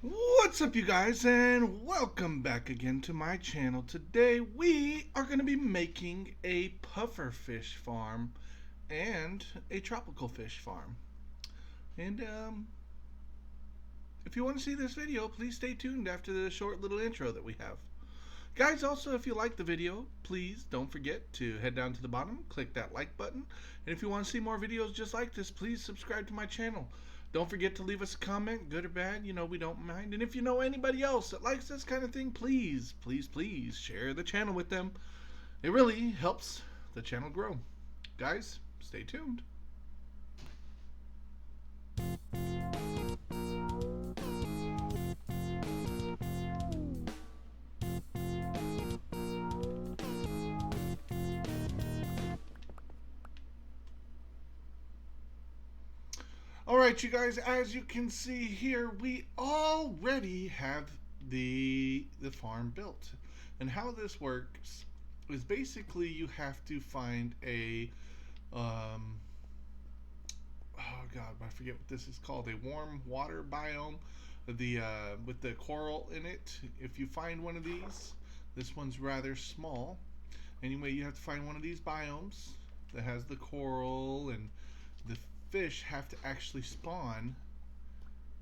What's up, you guys, and welcome back again to my channel. Today we are going to be making a pufferfish farm and a tropical fish farm. And if you want to see this video, please stay tuned after the short little intro that we have. Guys, also, if you like the video, please don't forget to head down to the bottom, click that like button. And if you want to see more videos just like this, please subscribe to my channel. Don't forget to leave us a comment, good or bad, we don't mind. And if you know anybody else that likes this kind of thing, please, please, please share the channel with them. It really helps the channel grow. Guys, stay tuned. Alright, you guys, as you can see here, we already have the farm built. And how this works is basically you have to find a oh god, I forget what this is called, a warm water biome, with the coral in it. If you find one of these, this one's rather small. Anyway, you have to find one of these biomes that has the coral, and the fish have to actually spawn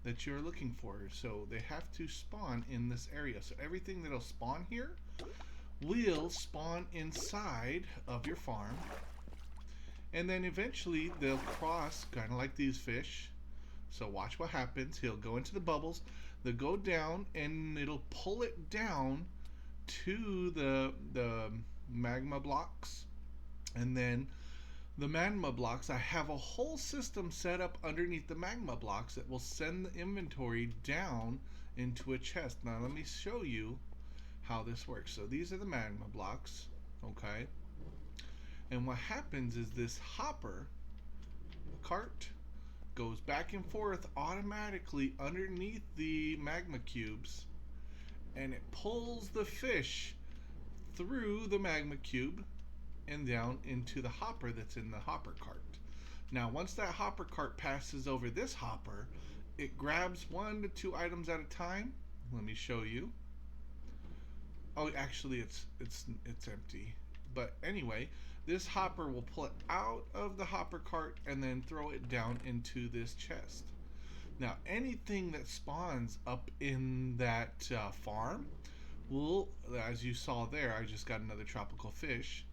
that you're looking for. So they have to spawn in this area. So everything that'll spawn here will spawn inside of your farm. And then eventually they'll cross, kind of like these fish. So watch what happens. He'll go into the bubbles. They'll go down, and it'll pull it down to the magma blocks. And then the magma blocks, I have a whole system set up underneath the magma blocks that will send the inventory down into a chest. Now let me show you how this works. So these are the magma blocks, okay? And what happens is this hopper cart goes back and forth automatically underneath the magma cubes, and it pulls the fish through the magma cube and down into the hopper that's in the hopper cart. Now once that hopper cart passes over this hopper, it grabs 1 to 2 items at a time. Let me show you. Oh, actually it's empty. But anyway, this hopper will pull it out of the hopper cart and then throw it down into this chest. Now anything that spawns up in that farm will, as you saw there, I just got another tropical fish.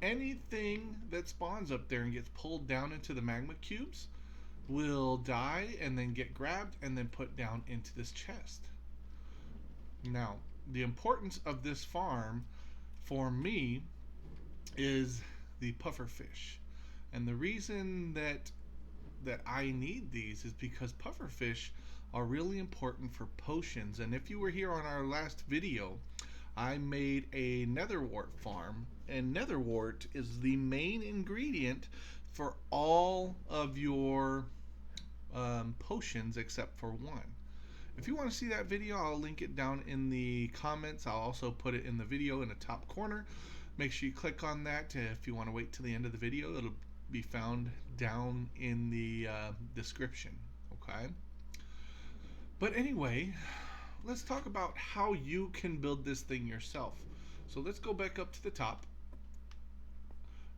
Anything that spawns up there and gets pulled down into the magma cubes will die and then get grabbed and then put down into this chest. Now, the importance of this farm for me is the pufferfish. And the reason that I need these is because pufferfish are really important for potions. And if you were here on our last video, I made a Netherwart farm, and Netherwart is the main ingredient for all of your potions except for one. If you want to see that video, I'll link it down in the comments. I'll also put it in the video in the top corner. Make sure you click on that. If you want to wait till the end of the video, it'll be found down in the description, okay? But anyway, let's talk about how you can build this thing yourself. So let's go back up to the top.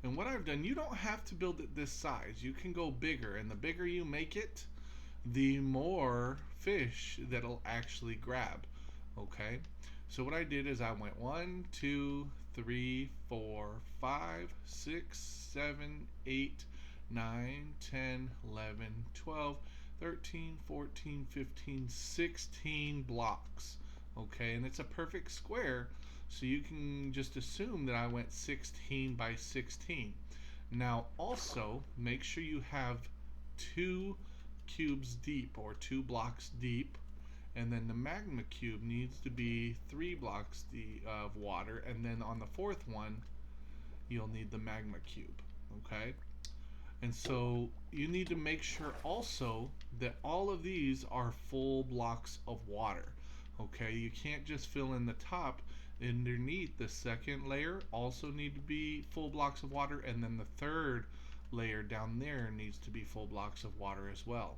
And what I've done, you don't have to build it this size. You can go bigger, and the bigger you make it, the more fish that'll actually grab. Okay? So what I did is I went 1, 2, 3, 4, 5, 6, 7, 8, 9, 10, 11, 12, 13, 14, 15, 16 blocks. Okay, and it's a perfect square, so you can just assume that I went 16 by 16. Now also, make sure you have 2 cubes deep, or 2 blocks deep, and then the magma cube needs to be 3 blocks of water, and then on the 4th one you'll need the magma cube. Okay, and so you need to make sure also that all of these are full blocks of water. Okay, you can't just fill in the top. Underneath, the second layer also need to be full blocks of water, and then the 3rd layer down there needs to be full blocks of water as well.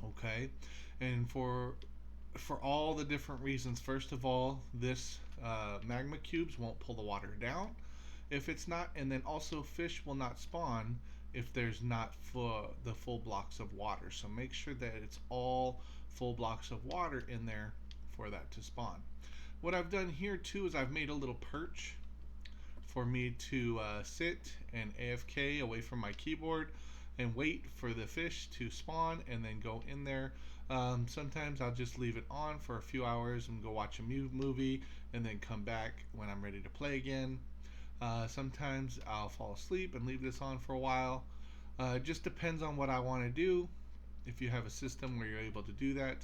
Okay, and for for all the different reasons. First of all, this magma cubes won't pull the water down if it's not, and then also fish will not spawn if there's not the full blocks of water. So make sure that it's all full blocks of water in there for that to spawn. What I've done here too is I've made a little perch for me to sit and AFK away from my keyboard and wait for the fish to spawn and then go in there. Sometimes I'll just leave it on for a few hours and go watch a movie and then come back when I'm ready to play again. Sometimes I'll fall asleep and leave this on for a while. It just depends on what I want to do. If you have a system where you're able to do that,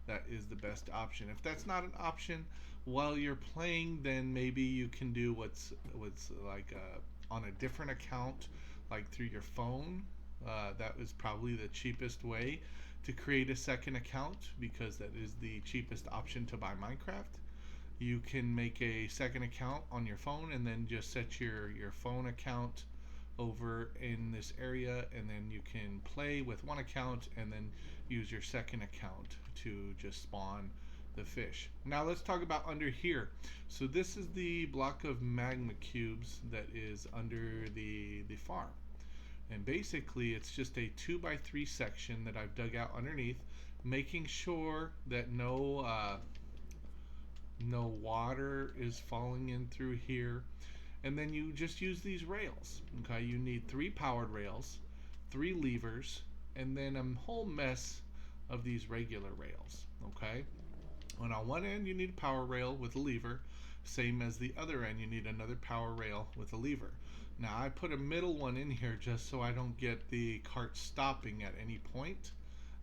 that is the best option. If that's not an option while you're playing, then maybe you can do what's like on a different account, like through your phone. That is probably the cheapest way to create a second account, because that is the cheapest option to buy Minecraft. You can make a second account on your phone and then just set your phone account over in this area, and then you can play with one account and then use your second account to just spawn the fish. Now let's talk about under here. So this is the block of magma cubes that is under the farm. And basically it's just a 2x3 section that I've dug out underneath, making sure that no water is falling in through here. And then you just use these rails. Okay, you need 3 powered rails, 3 levers, and then a whole mess of these regular rails. Okay, and on one end you need a power rail with a lever, same as the other end you need another power rail with a lever. Now I put a middle one in here just so I don't get the cart stopping at any point,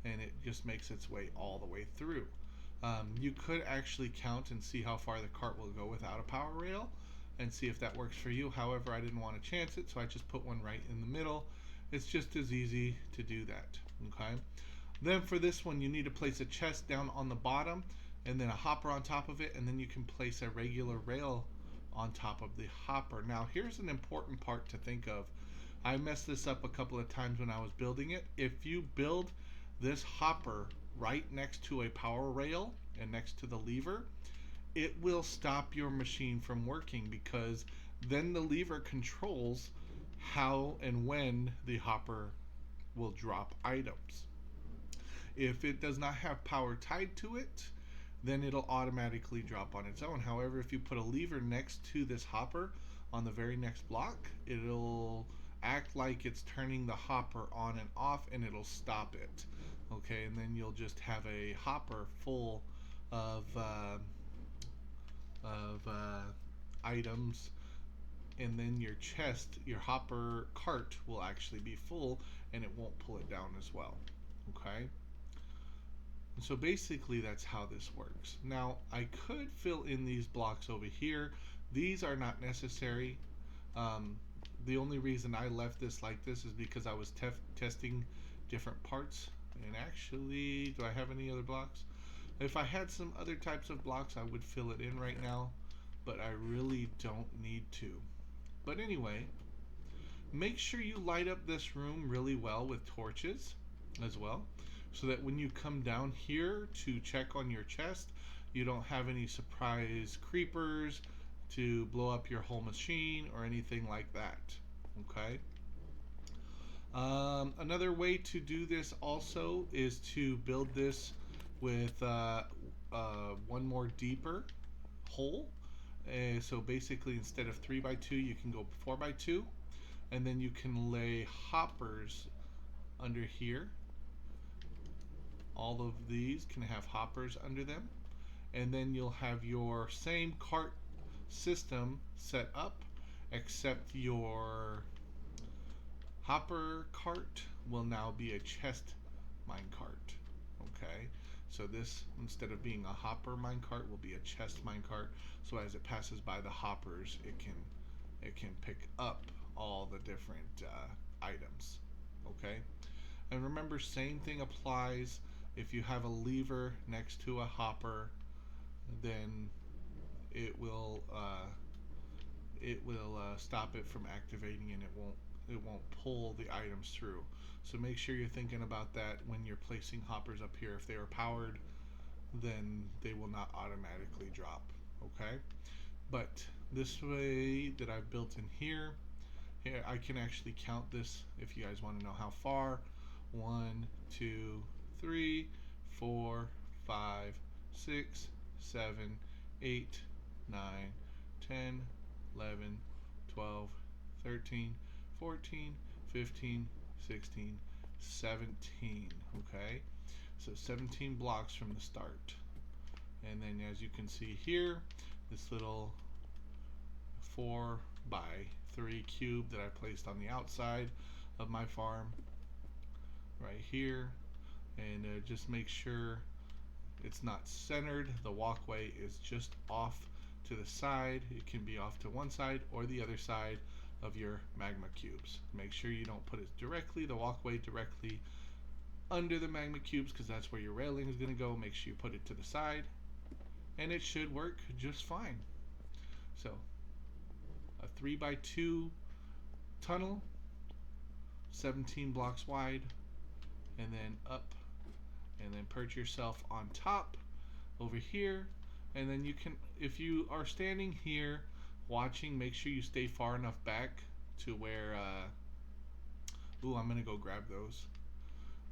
and it just makes its way all the way through. You could actually count and see how far the cart will go without a power rail and see if that works for you. However, I didn't want to chance it, so I just put one right in the middle. It's just as easy to do that. Okay. Then for this one, you need to place a chest down on the bottom and then a hopper on top of it, and then you can place a regular rail on top of the hopper. Now here's an important part to think of. I messed this up a couple of times when I was building it. If you build this hopper right next to a power rail and next to the lever, it will stop your machine from working, because then the lever controls how and when the hopper will drop items. If it does not have power tied to it, then it'll automatically drop on its own. However, if you put a lever next to this hopper on the very next block, it'll act like it's turning the hopper on and off, and it'll stop it. Okay, and then you'll just have a hopper full of items, and then your chest, your hopper cart will actually be full, and it won't pull it down as well. Okay. So basically that's how this works. Now I could fill in these blocks over here. These are not necessary. The only reason I left this like this is because I was testing different parts. And actually, do I have any other blocks? If I had some other types of blocks, I would fill it in right now, but I really don't need to. But anyway, make sure you light up this room really well with torches as well, so that when you come down here to check on your chest, you don't have any surprise creepers to blow up your whole machine or anything like that. Okay. Another way to do this also is to build this with one more deeper hole. So basically, instead of 3x2, you can go 4x2, and then you can lay hoppers under here. All of these can have hoppers under them, and then you'll have your same cart system set up, except your hopper cart will now be a chest minecart. Okay, so this, instead of being a hopper minecart, will be a chest minecart. So as it passes by the hoppers, it can pick up all the different items. Okay, and remember, same thing applies. If you have a lever next to a hopper, then it will stop it from activating, and it won't pull the items through. So make sure you're thinking about that when you're placing hoppers up here. If they are powered, then they will not automatically drop. Okay, but this way that I've built in here, I can actually count this if you guys want to know how far. 1, 2, 3, 4, 5, 6, 7, 8, 9, 10, 11, 12, 13, 14, 15, 16, 17. Okay, so 17 blocks from the start. And then as you can see here, this little 4 by 3 cube that I placed on the outside of my farm right here, and just make sure it's not centered. The walkway is just off to the side. It can be off to one side or the other side of your magma cubes. Make sure you don't put it directly, the walkway directly under the magma cubes, because that's where your railing is going to go. Make sure you put it to the side, and it should work just fine. So a 3 by 2 tunnel, 17 blocks wide, and then up, and then perch yourself on top over here. And then you can, if you are standing here watching, make sure you stay far enough back to where ooh, I'm gonna go grab those,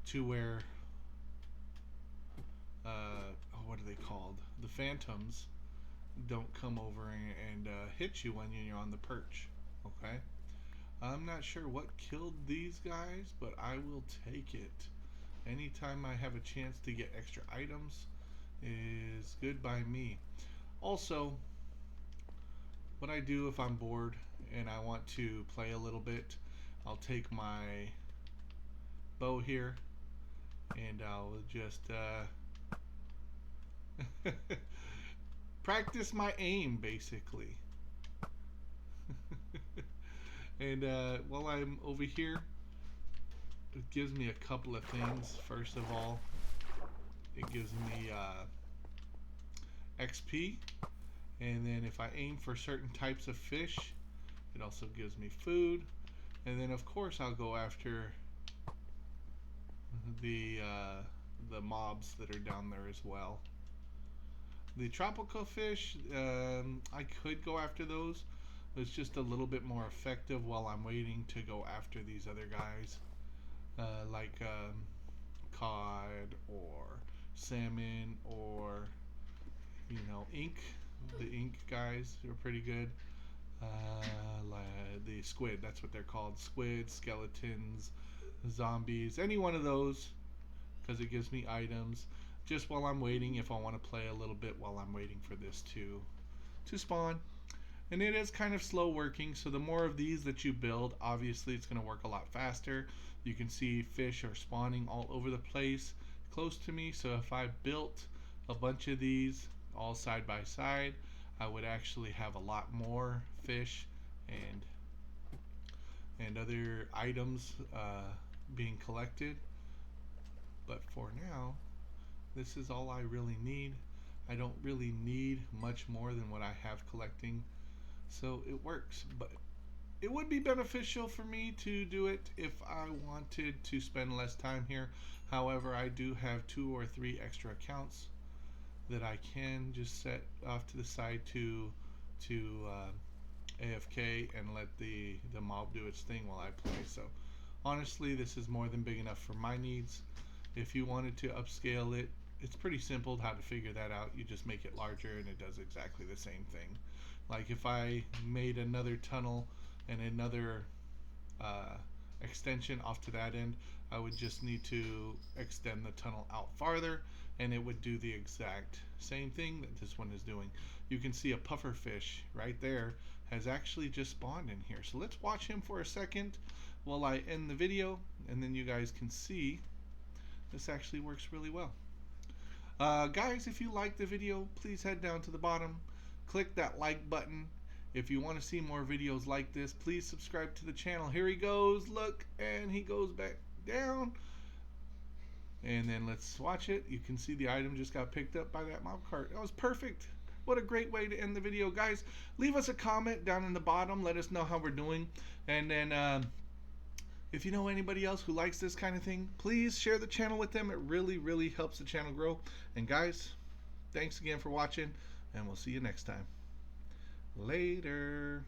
to where oh, what are they called, the phantoms don't come over and hit you when you're on the perch. Okay, I'm not sure what killed these guys, but I will take it. Anytime I have a chance to get extra items is good by me. Also, what I do if I'm bored and I want to play a little bit, I'll take my bow here and I'll just practice my aim, basically. And while I'm over here, it gives me a couple of things. First of all, it gives me XP, and then if I aim for certain types of fish, it also gives me food. And then of course I'll go after the mobs that are down there as well. The tropical fish, I could go after those, but it's just a little bit more effective while I'm waiting to go after these other guys, like cod or salmon, or ink. The ink guys are pretty good. The squid, that's what they're called. Squid, skeletons, zombies, any one of those, because it gives me items just while I'm waiting, if I want to play a little bit while I'm waiting for this to spawn. And it is kind of slow working, so the more of these that you build, obviously it's going to work a lot faster. You can see fish are spawning all over the place close to me, so if I built a bunch of these all side by side, I would actually have a lot more fish and other items being collected. But for now, this is all I really need. I don't really need much more than what I have collecting, so it works. But it would be beneficial for me to do it if I wanted to spend less time here. However, I do have 2 or 3 extra accounts that I can just set off to the side to AFK and let the mob do its thing while I play. So honestly, this is more than big enough for my needs. If you wanted to upscale it, it's pretty simple how to figure that out. You just make it larger and it does exactly the same thing. Like if I made another tunnel and another extension off to that end, I would just need to extend the tunnel out farther and it would do the exact same thing that this one is doing. You can see a pufferfish right there has actually just spawned in here. So let's watch him for a second while I end the video, and then you guys can see this actually works really well. Guys, if you liked the video, please head down to the bottom, click that like button. If you want to see more videos like this, please subscribe to the channel. Here he goes, look, and he goes back down. And then let's watch it. You can see the item just got picked up by that mob cart. That was perfect. What a great way to end the video. Guys, leave us a comment down in the bottom. Let us know how we're doing. And then if you know anybody else who likes this kind of thing, please share the channel with them. It really, really helps the channel grow. And guys, Thanks again for watching, and we'll see you next time. Later.